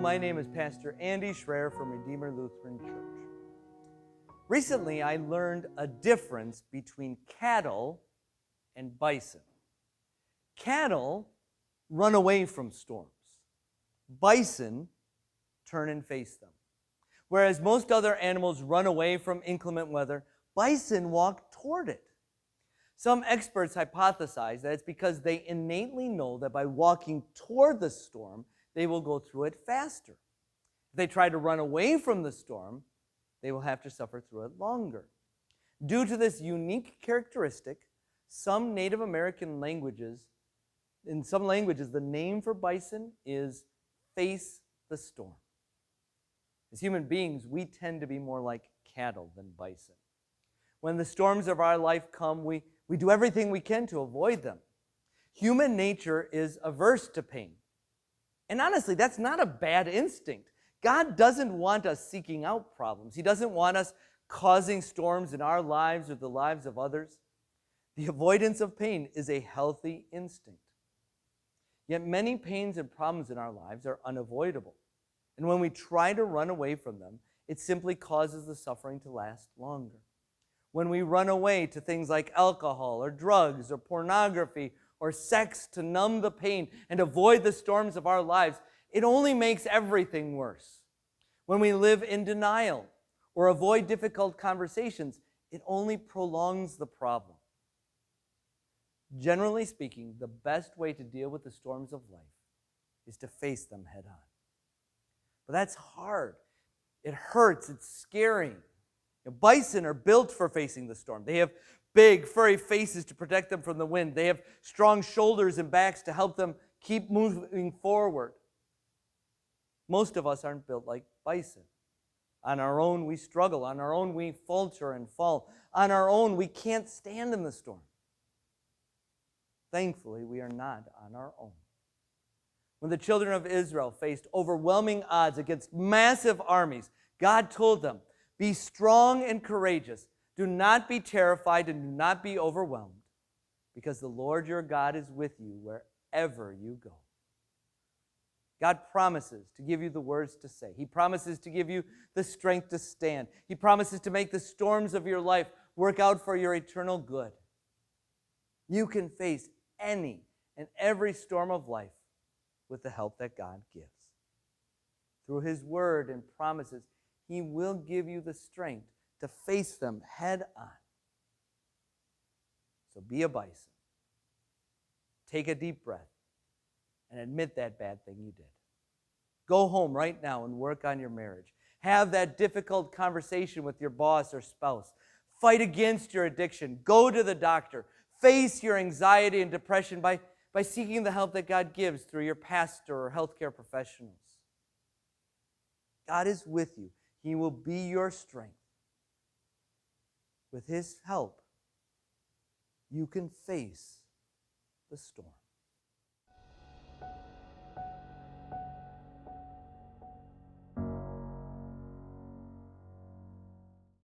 my name is Pastor Andy Schreier from Redeemer Lutheran Church. Recently, I learned a difference between cattle and bison. Cattle run away from storms. Bison turn and face them. Whereas most other animals run away from inclement weather, bison walk toward it. Some experts hypothesize that it's because they innately know that by walking toward the storm, they will go through it faster. If they try to run away from the storm, they will have to suffer through it longer. Due to this unique characteristic, some Native American languages, in some languages, the name for bison is face the storm. As human beings, we tend to be more like cattle than bison. When the storms of our life come, we do everything we can to avoid them. Human nature is averse to pain. And honestly, that's not a bad instinct. God doesn't want us seeking out problems. He doesn't want us causing storms in our lives or the lives of others. The avoidance of pain is a healthy instinct. Yet many pains and problems in our lives are unavoidable. And when we try to run away from them, it simply causes the suffering to last longer. When we run away to things like alcohol or drugs or pornography or sex to numb the pain and avoid the storms of our lives, it only makes everything worse. When we live in denial or avoid difficult conversations, it only prolongs the problem. Generally speaking, the best way to deal with the storms of life is to face them head on. But that's hard. It hurts. It's scary. Bison are built for facing the storm. They have big, furry faces to protect them from the wind. They have strong shoulders and backs to help them keep moving forward. Most of us aren't built like bison. On our own, we struggle. On our own, we falter and fall. On our own, we can't stand in the storm. Thankfully, we are not on our own. When the children of Israel faced overwhelming odds against massive armies, God told them, "Be strong and courageous. Do not be terrified and do not be overwhelmed, because the Lord your God is with you wherever you go." God promises to give you the words to say. He promises to give you the strength to stand. He promises to make the storms of your life work out for your eternal good. You can face any and every storm of life with the help that God gives. Through His word and promises, He will give you the strength to face them head on. So be a bison. Take a deep breath and admit that bad thing you did. Go home right now and work on your marriage. Have that difficult conversation with your boss or spouse. Fight against your addiction. Go to the doctor. Face your anxiety and depression by seeking the help that God gives through your pastor or healthcare professionals. God is with you. He will be your strength. With His help, you can face the storm.